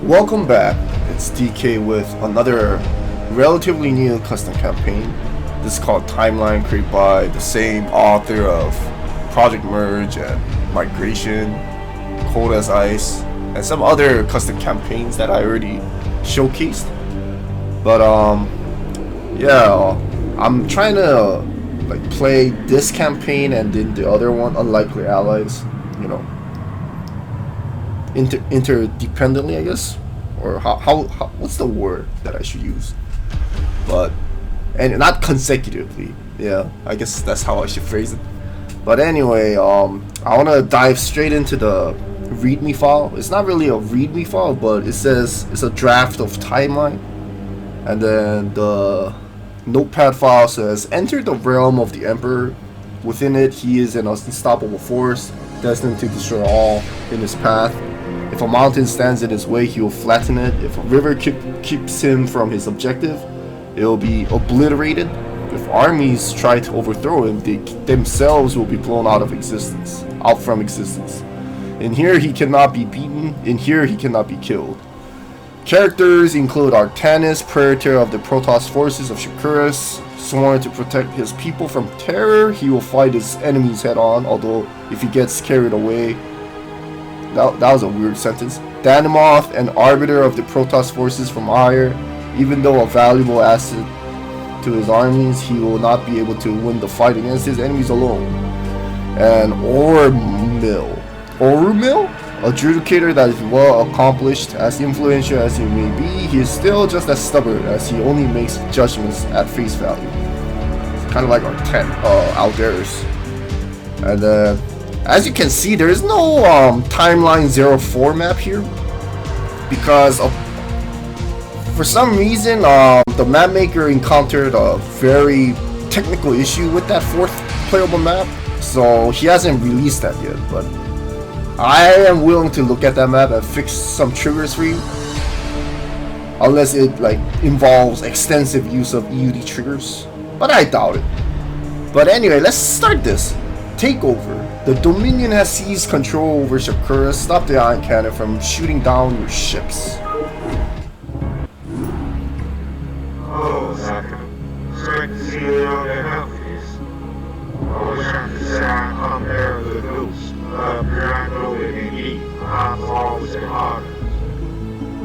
Welcome back. It's DK with another relatively new custom campaign. This is called Timeline, created by the same author of Project Merge and Migration, Cold as Ice, and some other custom campaigns that I already showcased. But yeah, I'm trying to play this campaign and then the other one, Unlikely Allies, you know, interdependently, I guess, or how what's the word that I should use? But and not consecutively. Yeah, I guess that's how I should phrase it. But anyway, I want to dive straight into the README file. It's not really a README file, but it says it's a draft of Timeline, and then the notepad file says enter the realm of the Emperor. Within it, he is an unstoppable force destined to destroy all in his path. If a mountain stands in his way, he will flatten it. If a river keeps him from his objective, it will be obliterated. If armies try to overthrow him, they themselves will be blown out from existence. In here, he cannot be beaten. In here, he cannot be killed. Characters include Artanis, Praetor of the Protoss forces of Shakuras, sworn to protect his people from terror. He will fight his enemies head on, although if he gets carried away, that was a weird sentence. Danimoth, an arbiter of the Protoss forces from Ire. Even though a valuable asset to his armies, he will not be able to win the fight against his enemies alone. And Orumyl, a judicator that is well accomplished, as influential as he may be, he is still just as stubborn, as he only makes judgments at face value. It's kind of like our Alderis. And as you can see, there is no Timeline 04 map here, because for some reason the map maker encountered a very technical issue with that fourth playable map, so he hasn't released that yet. But I am willing to look at that map and fix some triggers for you, unless it involves extensive use of EUD triggers, but I doubt it. But anyway, let's start this. Takeover. The Dominion has seized control over Shakuras. Stop the ion cannon from shooting down your ships. Oh, Saka. Straight to see you on their outfits. I was trying to say I come there with a ghost. Behind over in me, I falls and hardens.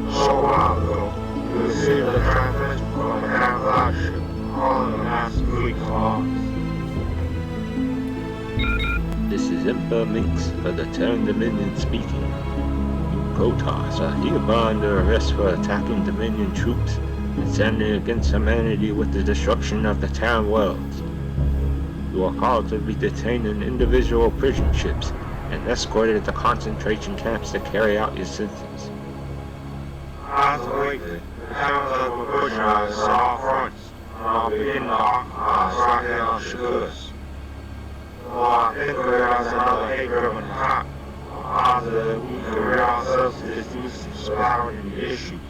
A short while ago, you were seeing the traffic from an half-life ship, all in the last Greek claws. This is Emperor Minx of the Terran Dominion speaking. Protoss are hereby under arrest for attacking Dominion troops and standing against humanity with the destruction of the Terran worlds. You are called to be detained in individual prison ships and escorted to concentration camps to carry out your sentence. Isolated, the towns of Shakuras on all fronts, and I'll begin to strike down on Shakuras. Well, I think there's another acre of top. I'm positive we can rid ourselves of this nuisance spiraling issues.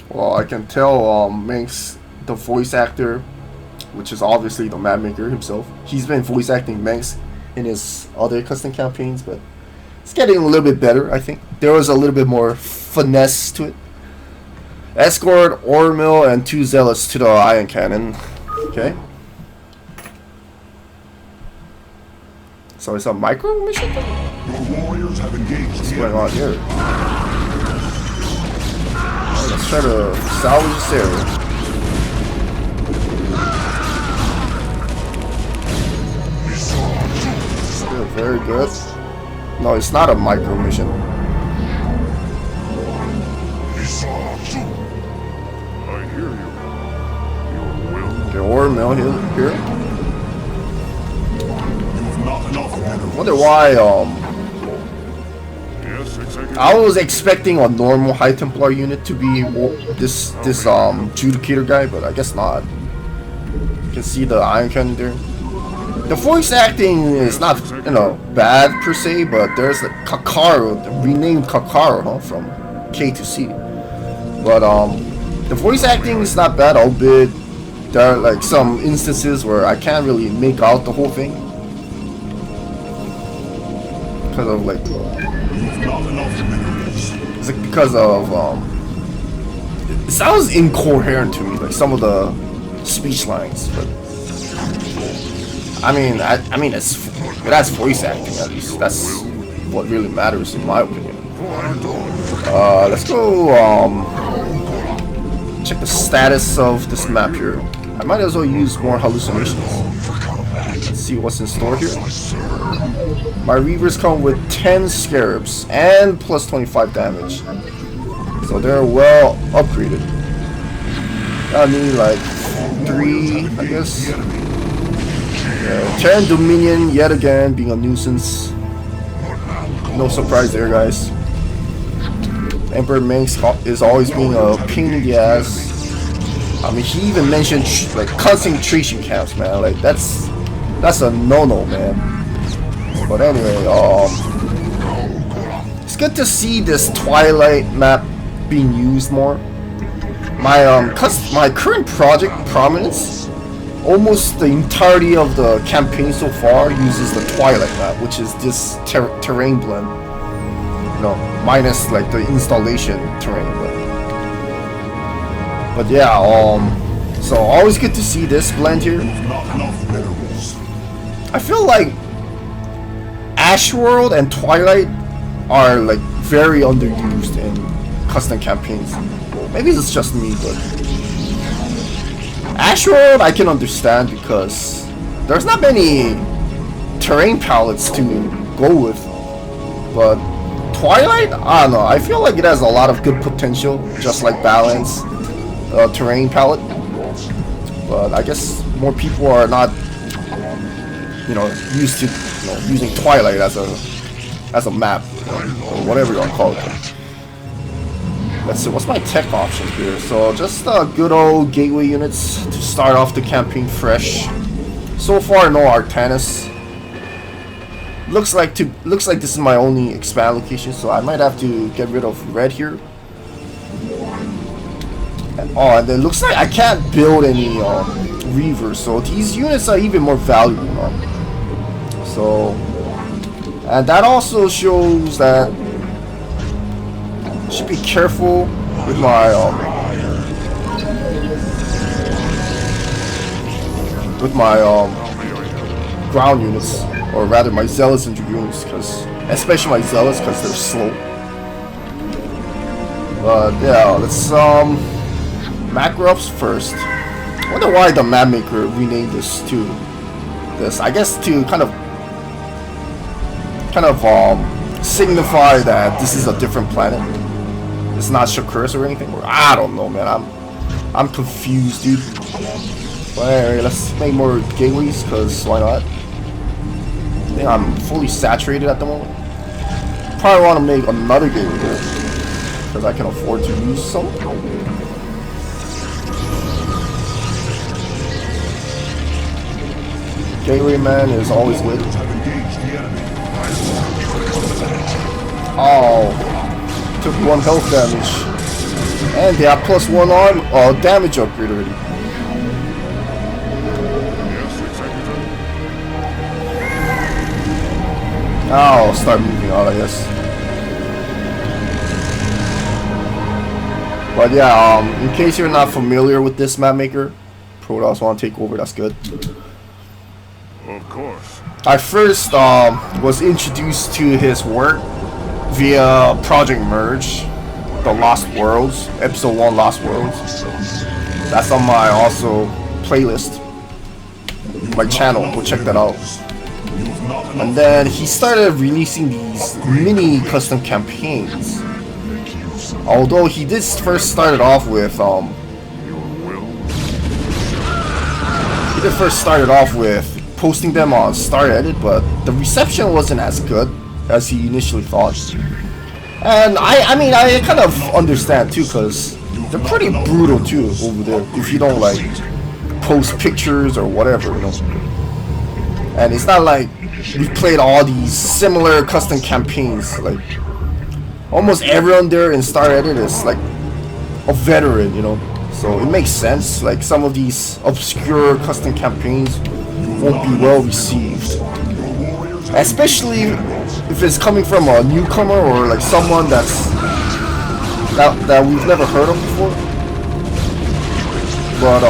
Well, I can tell Manx, the voice actor, which is obviously the map maker himself, he's been voice acting Manx in his other custom campaigns, but it's getting a little bit better, I think. There was a little bit more finesse to it. Escort Orumyl and 2 zealots to the ion cannon. Okay. So it's a micro mission? Your warriors have engaged. What's going on here? Right, let's try to salvage this area. Good, very good. No, it's not a micro mission. I hear you. Your will. Okay, Orumyl here. You've not enough energy. Wonder why Yes, executive. I was expecting a normal High Templar unit to be this Judicator guy, but I guess not. You can see the ion cannon there. The voice acting is not, bad per se, but there's like Kakaru, renamed Kakaru, from K to C. But the voice acting is not bad, albeit there are some instances where I can't really make out the whole thing. Because of like, Not enough minerals. is it because of it sounds incoherent to me, like some of the speech lines, but I mean it has voice acting at least. That's what really matters in my opinion. Let's go check the status of this map here. I might as well use more hallucinations. Let's see what's in store here. My Reavers come with 10 scarabs and plus 25 damage. So they're well upgraded. I need like 3, I guess. Yeah, Terran Dominion yet again being a nuisance. No surprise there, guys. Emperor Minx is always being a pain in the ass. I mean, he even mentioned like concentration camps, man. Like that's a no-no, man. But anyway, it's good to see this Twilight map being used more. My current project, Prominence, almost the entirety of the campaign so far uses the Twilight map, which is this terrain blend. You know, minus like the installation terrain blend. But yeah, so always good to see this blend here. I feel like Ashworld and Twilight are like very underused in custom campaigns. Maybe it's just me, but Ashworld I can understand because there's not many terrain palettes to go with. But Twilight, I don't know, I feel like it has a lot of good potential, just like Balance terrain palette. But I guess more people are not, you know, used to, you know, using Twilight as a map, or whatever you want to call it. Let's see, what's my tech option here? So just good old gateway units to start off the campaign fresh. So far, no Artanis. Looks like this is my only expand location, so I might have to get rid of red here. Oh, and it looks like I can't build any Reavers, so these units are even more valuable now. So, and that also shows that I should be careful with my ground units, or rather my Zealots and Dragoons, because especially my Zealots, because they're slow. But yeah, let's macro ups first. I wonder why the map maker renamed this to this. I guess to kind of signify that this is a different planet. It's not Shakuras or anything. Or I don't know, man. I'm confused, dude. But anyway, let's make more gateways, cause why not? I think I'm fully saturated at the moment. Probably want to make another gateway here, cause I can afford to use some. Gateway man is always good. Oh, took 1 health damage, and they have +1 arm damage upgrade already. I'll start moving out, I guess. But yeah, in case you're not familiar with this map maker, Protoss want to take over. That's good. Of course. I first was introduced to his work via Project Merge, The Lost Worlds, Episode 1 Lost Worlds. That's on my also playlist, my channel, go check that out. And then he started releasing these mini custom campaigns. Although he did first started off with posting them on StarEdit, but the reception wasn't as good as he initially thought. And I mean, I kind of understand too, because they're pretty brutal too over there if you don't like post pictures or whatever, you know. And it's not like we played all these similar custom campaigns. Like almost everyone there in StarEdit is like a veteran, you know. So it makes sense. Like some of these obscure custom campaigns won't be well received. especially if it's coming from a newcomer or like someone that we've never heard of before. But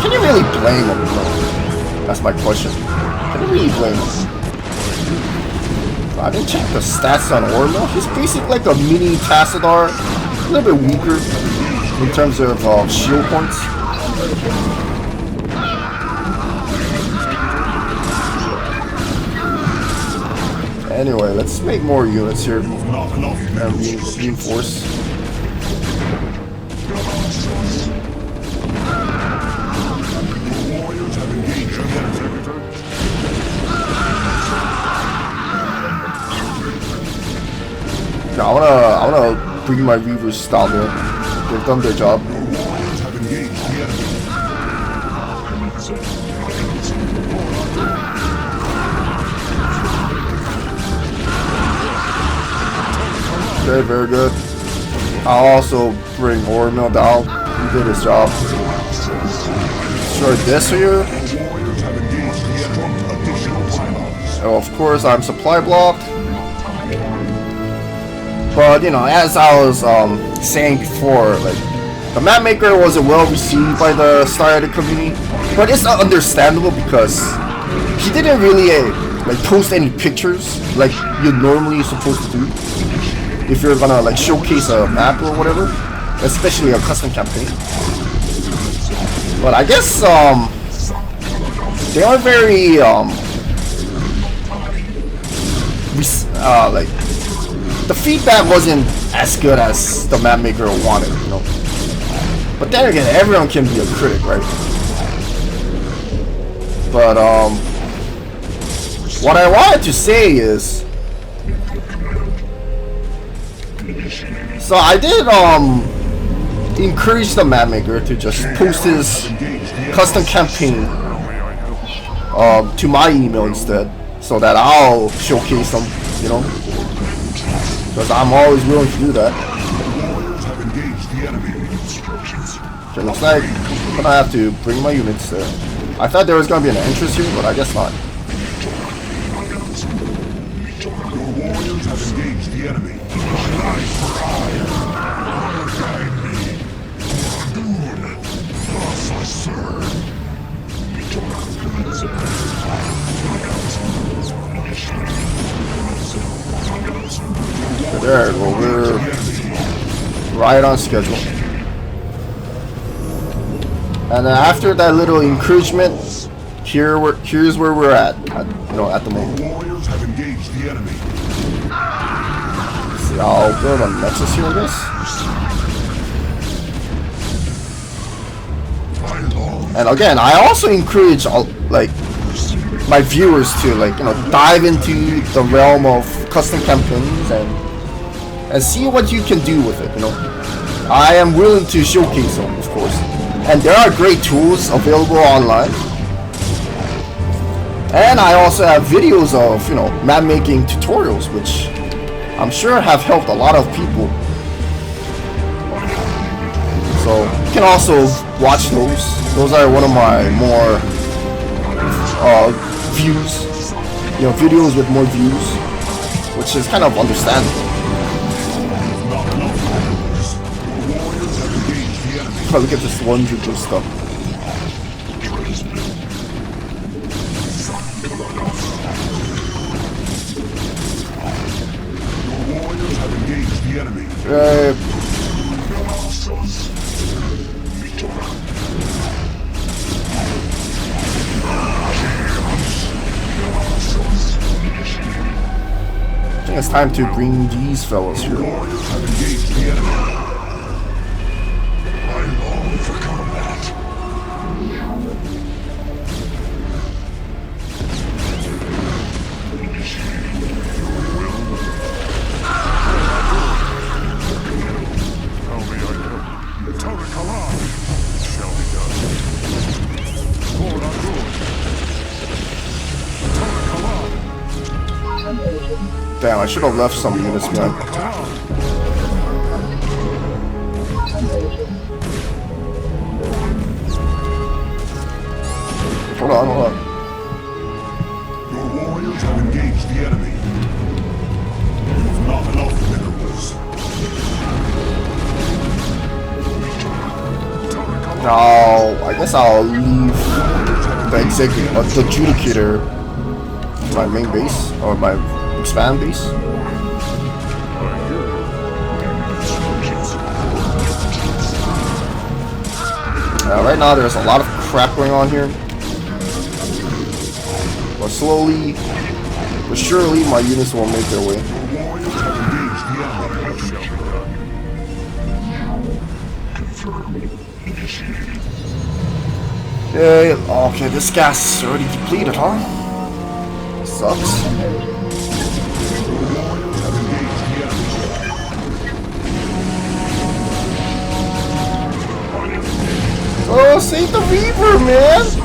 can you really blame him? That's my question. Can you really blame him? I didn't check the stats on Orumyl. He's basically like a mini Tassadar, a little bit weaker in terms of shield points. Anyway, let's make more units here and reinforce. Now I wanna bring my Reavers down there. They've done their job. Okay, very good. I'll also bring Orumyl down. He did his job. Destroy this here. Oh, of course, I'm supply blocked. But, you know, as I was saying before, like, the map maker wasn't well received by the StarCraft community. But it's understandable because he didn't really like post any pictures like you're normally supposed to do if you're gonna like showcase a map or whatever, especially a custom campaign. But I guess they are very like the feedback wasn't as good as the map maker wanted, you know. But then again, everyone can be a critic, right? But what I wanted to say is, so I did encourage the map maker to just post his custom campaign to my email instead, so that I'll showcase them, you know, because I'm always willing to do that. Okay, looks like I'm gonna have to bring my units there. I thought there was gonna be an entrance here, but I guess not. Your warriors have engaged the enemy. Eye for eye. Guide me. Thus I serve. There we go. We're right on schedule. And then after that little encouragement, here's where we're at the moment. Warriors have engaged the enemy. See, I'll build a nexus here, I guess. And again, I also encourage like my viewers to dive into the realm of custom campaigns and see what you can do with it. You know, I am willing to showcase them, of course. And there are great tools available online. And I also have videos of, map making tutorials, which I'm sure have helped a lot of people. So you can also watch those. Those are one of my more views, videos with more views, which is kind of understandable. Oh, look at this wonderful stuff. I think it's time to bring these fellows here. Damn, I should have left some units behind. Hold on. warriors have engaged the enemy. You've not enough minerals. Now, I guess I'll leave the the Judicator to my main base, or my expand base. Right now there's a lot of crap going on here. But slowly, but surely my units will make their way. Yeah, okay, this gas is already depleted, huh? Sucks. Oh, save the Reaver, man!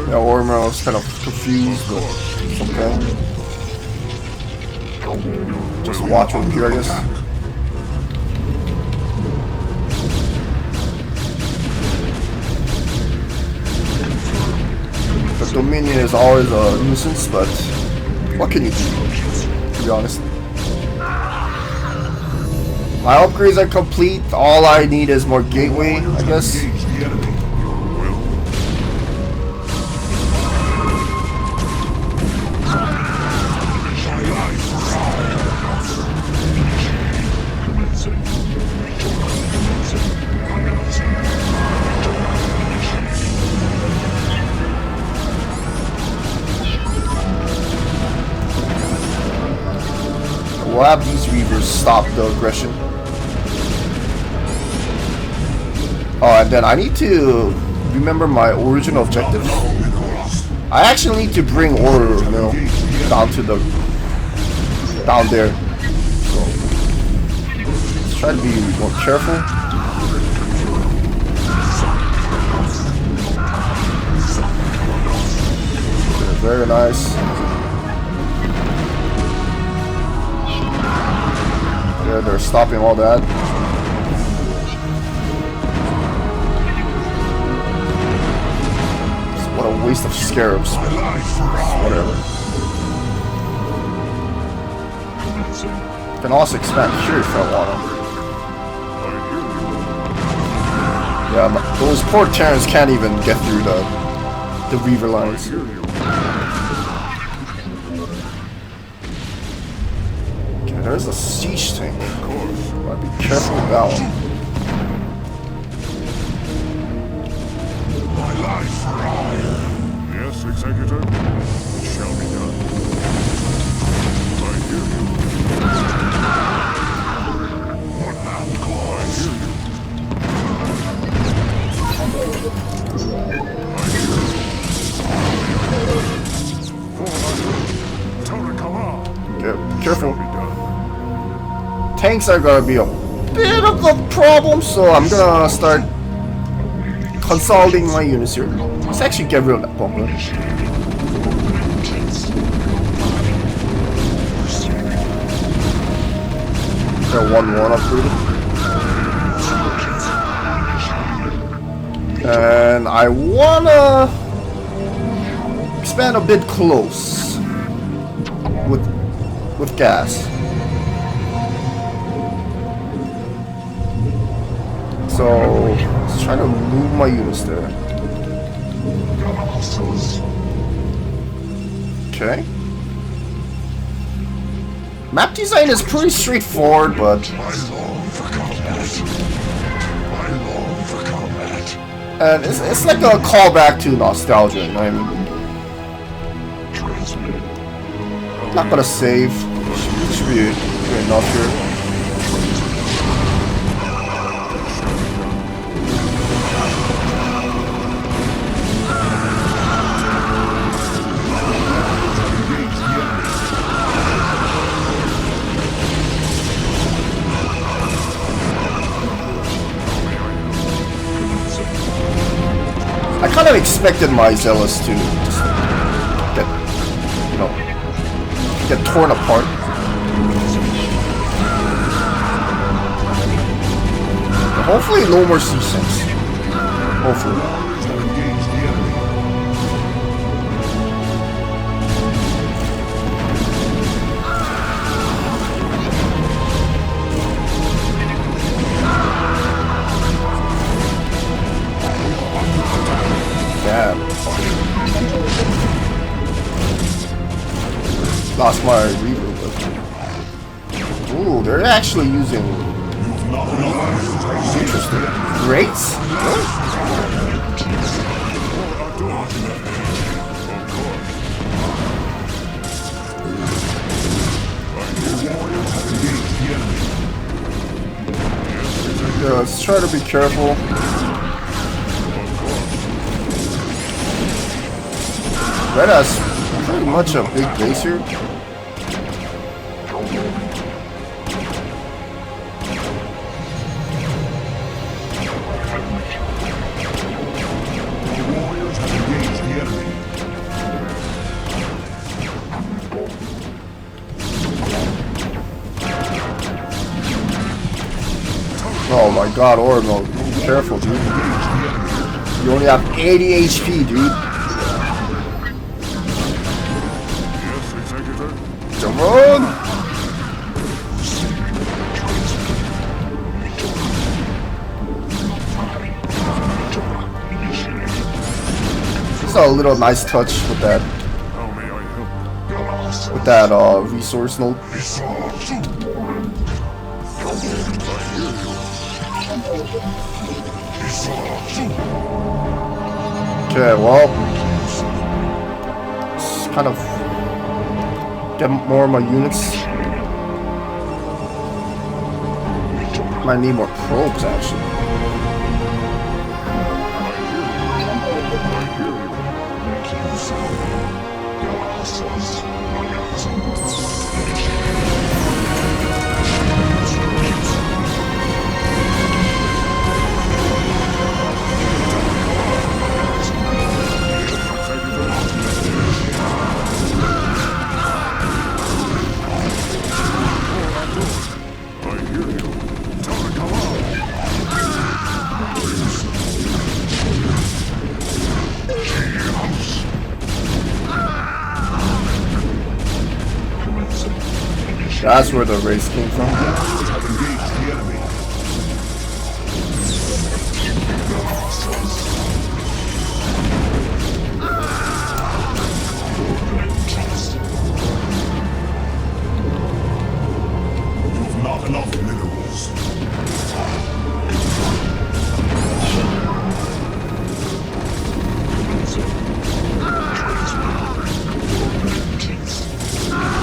Yeah, Orumyl is kind of confused, but it's okay. Just watch him here, I guess. The Dominion is always a nuisance, but what can you do, to be honest? My upgrades are complete, all I need is more gateway, I guess. We'll have these Reavers stop the aggression. Oh, and then I need to remember my original objective. I actually need to bring Orumyl down to down there. So let's try to be more careful. Yeah, very nice. Yeah, they're stopping all that. What a waste of scarabs. Whatever. Can also expand here if I want to. Yeah, but those poor Terrans can't even get through the Reaver lines. Okay, there's a siege tank. Gotta be careful with that one. Yes, Executor. It shall be done. I hear you. What now, Claw? I hear you. Okay, careful. Tanks are gonna be a bit of a problem, so I'm gonna start consolidating my units here. Let's actually get rid of that bomber. Got 1-1 upgraded. And I wanna expand a bit close with gas. So let's try to move my units there. Okay. Map design is pretty straightforward, but and it's like a callback to nostalgia, you know what I mean? Not gonna save. Should be enough here. kind of expected my Zealous to just get, you know, get torn apart. But hopefully no more siege tanks. Hopefully. Lost my reverb. Ooh, they're actually using. Interesting. Greats? Really? Yeah, let's try to be careful. Red has pretty much a big base here. Oh my god, Orumyl, be careful, dude. You only have 80 HP, dude. Come on! Just a little nice touch with that. With that resource node. Okay, well, it's kind of get more of my units. Might need more probes actually. That's where the race came from. Not enough minerals.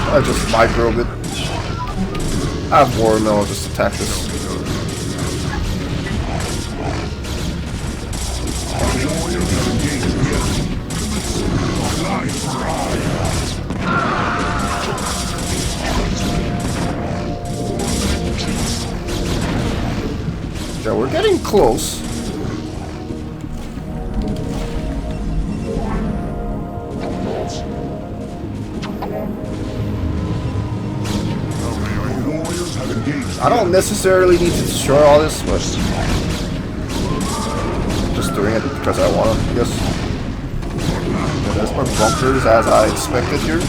I just microbe it. I have Orumyl, I'll just attack this. Yeah, we're getting close. I don't necessarily need to destroy all this, but just doing it because I want to, I guess. Yeah, there's more bunkers as I expected here.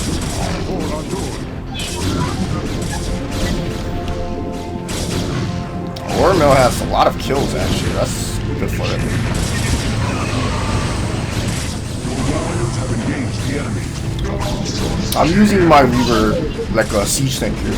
Orumyl has a lot of kills actually, that's good for it. I'm using my Reaver like a siege tank here.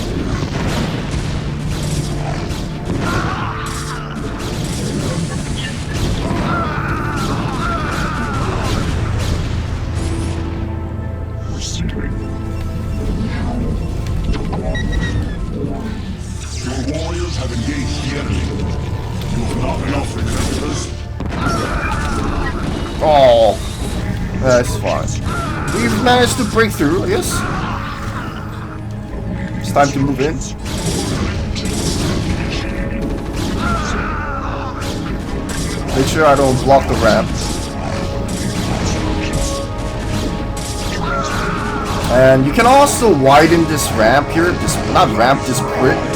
Oh, that's fine. We've managed to break through, I guess. It's time to move in. Make sure I don't block the ramp. And you can also widen this ramp here, this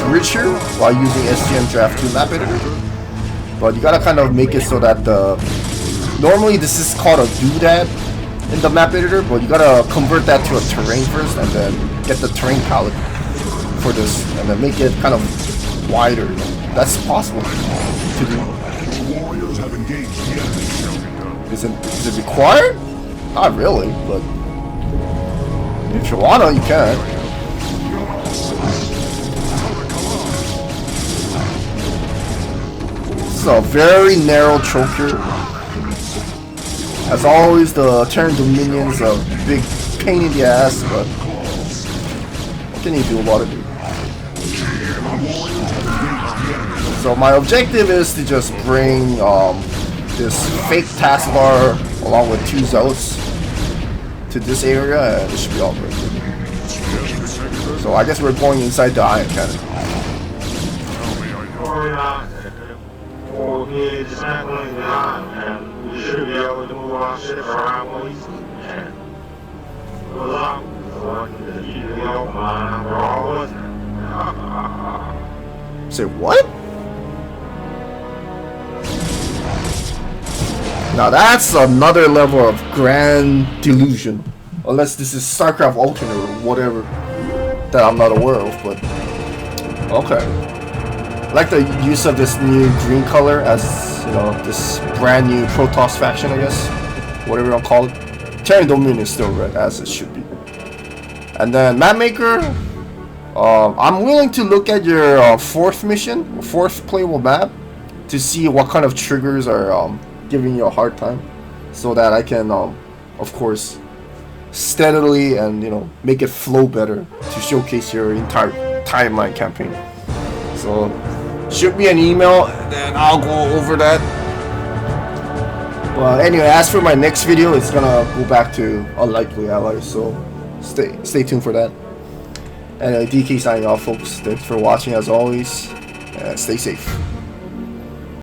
bridge here, while using SGM Draft 2 map editor. But you gotta kind of make it so that normally this is called a doodad in the map editor, but you gotta convert that to a terrain first, and then get the terrain palette for this, and then make it kind of wider. That's possible to do. Warriors have engaged the enemy. Is it required? Not really, but if you wanna, you can. This is a very narrow choke here. As always, the Terran Dominion's a big pain in the ass, but what can you do about it? So my objective is to just bring this fake taskbar along with 2 zealots to this area, and it should be all good. So I guess we're going inside the iron cannon. We're dismantling the iron, and we should be able to move our ship around more easily. Good luck with the EPO mine after all, wasn't it? Say what? Now that's another level of grand delusion. Unless this is StarCraft alternate or whatever that I'm not aware of, but okay. I like the use of this new green color as, you know, this brand new Protoss faction, I guess. Whatever you want to call it. Terran Dominion is still red, as it should be. And then Mapmaker, I'm willing to look at your 4th mission, 4th playable map, to see what kind of triggers are giving you a hard time, so that I can, of course, steadily and, you know, make it flow better to showcase your entire timeline campaign. So shoot me an email and then I'll go over that. But anyway, as for my next video, it's gonna go back to unlikely allies, so stay tuned for that. Anyway, DK signing off, folks. Thanks for watching as always, and stay safe.